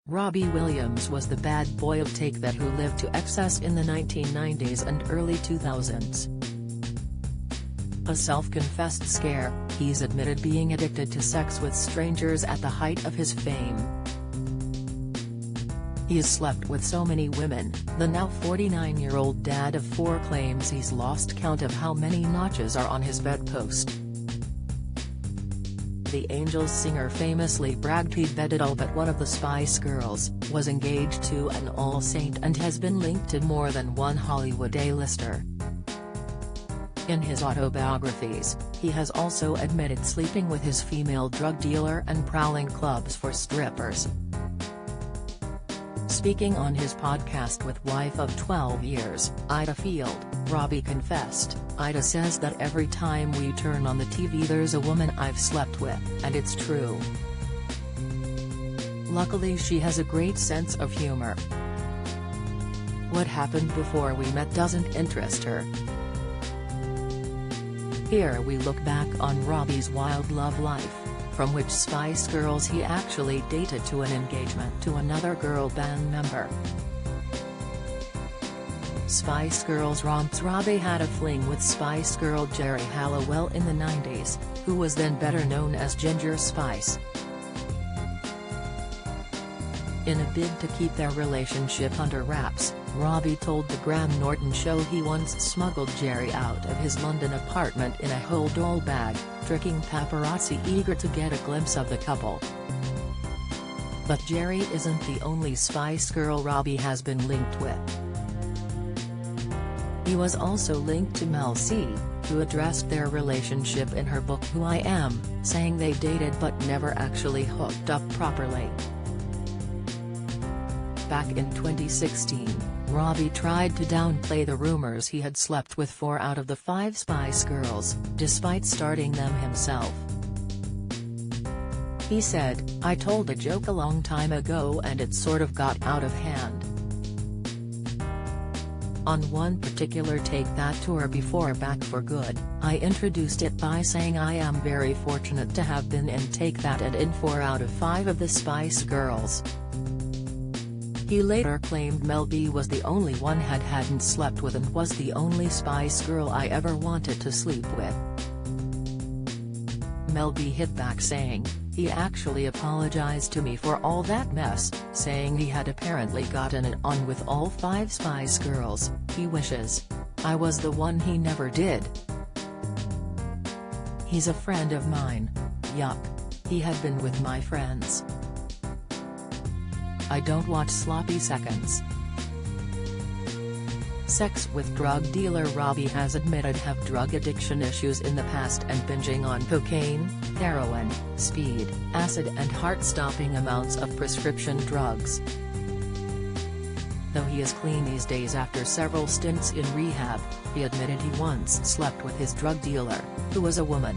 Robbie Williams was the bad boy of Take That who lived to excess in the 1990s and early 2000s. A self-confessed scare, he's admitted being addicted to sex with strangers at the height of his fame. He's slept with so many women, the now 49-year-old dad of 4 claims he's lost count of how many notches are on his bedpost. The Angels singer famously bragged he'd bedded all but one of the Spice Girls, was engaged to an All Saint and has been linked to more than one Hollywood A-lister. In his autobiographies, he has also admitted sleeping with his female drug dealer and prowling clubs for strippers. Speaking on his podcast with wife of 12 years, Ida Field, Robbie confessed, "Ida says that every time we turn on the TV there's a woman I've slept with, and it's true. Luckily she has a great sense of humor. What happened before we met doesn't interest her." Here we look back on Robbie's wild love life, from which Spice Girls he actually dated to an engagement to another girl band member. Spice Girls romps. Robbie had a fling with Spice Girl Geri Halliwell in the 90s, who was then better known as Ginger Spice. In a bid to keep their relationship under wraps, Robbie told the Graham Norton show he once smuggled Geri out of his London apartment in a hold-all bag, tricking paparazzi eager to get a glimpse of the couple. But Geri isn't the only Spice Girl Robbie has been linked with. He was also linked to Mel C, who addressed their relationship in her book Who I Am, saying they dated but never actually hooked up properly. Back in 2016, Robbie tried to downplay the rumors he had slept with 4 out of the 5 Spice Girls, despite starting them himself. He said, "I told a joke a long time ago and it sort of got out of hand. On one particular Take That tour before Back for Good, I introduced it by saying I am very fortunate to have been in Take That and in 4 out of 5 of the Spice Girls." He later claimed Mel B was the only one hadn't slept with and was the only Spice Girl I ever wanted to sleep with. Mel B hit back saying, "He actually apologized to me for all that mess, saying he had apparently gotten it on with all 5 Spice Girls, he wishes I was the one he never did. He's a friend of mine. Yuck. He had been with my friends. I don't watch sloppy seconds." Sex with drug dealer Robbie has admitted have drug addiction issues in the past and binging on cocaine, heroin, speed, acid and heart-stopping amounts of prescription drugs. Though he is clean these days after several stints in rehab, he admitted he once slept with his drug dealer, who was a woman.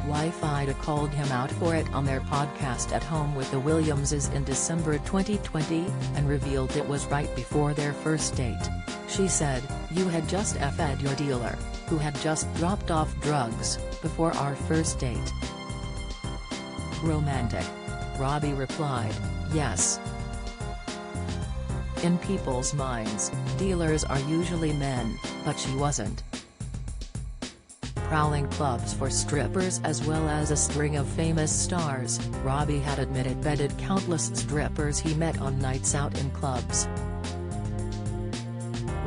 Wife Ida called him out for it on their podcast At Home with the Williamses in December 2020, and revealed it was right before their first date. She said, "You had just f'd your dealer, who had just dropped off drugs, before our first date." Romantic. Robbie replied, "Yes. In people's minds, dealers are usually men, but she wasn't." Prowling clubs for strippers as well as a string of famous stars, Robbie had admitted bedded countless strippers he met on nights out in clubs.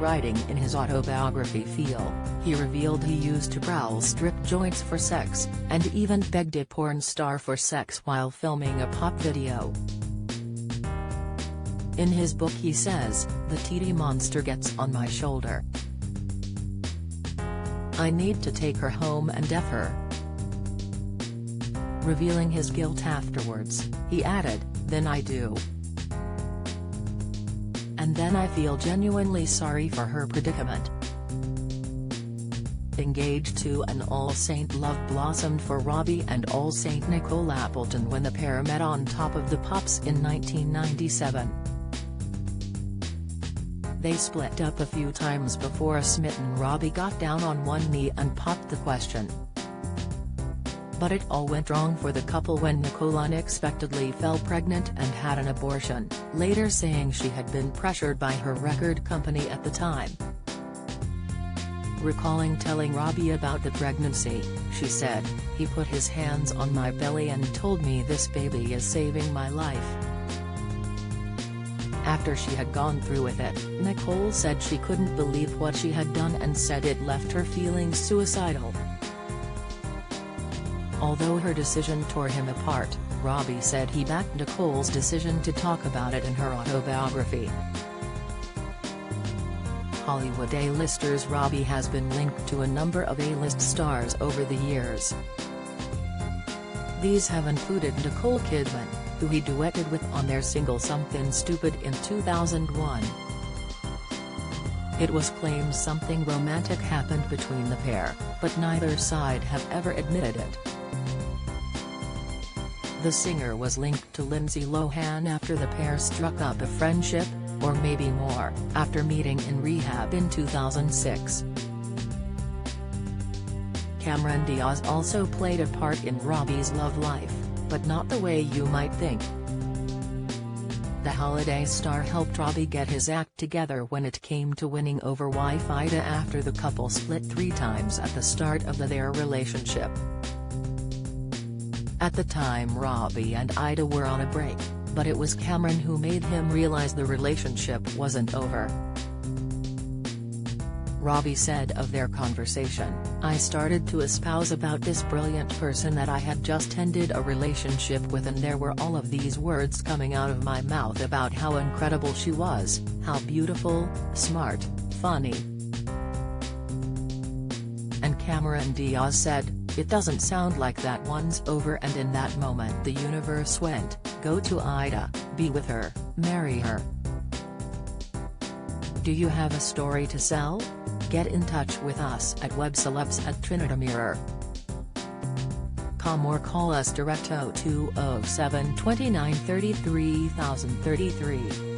Writing in his autobiography Feel, he revealed he used to prowl strip joints for sex, and even begged a porn star for sex while filming a pop video. In his book he says, "The TD monster gets on my shoulder. I need to take her home and F her." Revealing his guilt afterwards, he added, "Then I do. And then I feel genuinely sorry for her predicament." Engaged to an All Saint, love blossomed for Robbie and All Saint Nicole Appleton when the pair met on Top of the Pops in 1997. They split up a few times before a smitten Robbie got down on one knee and popped the question. But it all went wrong for the couple when Nicole unexpectedly fell pregnant and had an abortion, later saying she had been pressured by her record company at the time. Recalling telling Robbie about the pregnancy, she said, "He put his hands on my belly and told me this baby is saving my life." After she had gone through with it, Nicole said she couldn't believe what she had done and said it left her feeling suicidal. Although her decision tore him apart, Robbie said he backed Nicole's decision to talk about it in her autobiography. Hollywood A-listers. Robbie has been linked to a number of A-list stars over the years. These have included Nicole Kidman, who he duetted with on their single Something Stupid in 2001. It was claimed something romantic happened between the pair, but neither side have ever admitted it. The singer was linked to Lindsay Lohan after the pair struck up a friendship, or maybe more, after meeting in rehab in 2006. Cameron Diaz also played a part in Robbie's love life, but not the way you might think. The holiday star helped Robbie get his act together when it came to winning over wife Ida after the couple split 3 times at the start of their relationship. At the time Robbie and Ida were on a break, but it was Cameron who made him realize the relationship wasn't over. Robbie said of their conversation, "I started to espouse about this brilliant person that I had just ended a relationship with, and there were all of these words coming out of my mouth about how incredible she was, how beautiful, smart, funny." And Cameron Diaz said, "It doesn't sound like that one's over," and in that moment the universe went, "Go to Ida, be with her, marry her." Do you have a story to sell? Get in touch with us at webcelebs@trinidadmirror.com or call us direct 0207 29 33 033.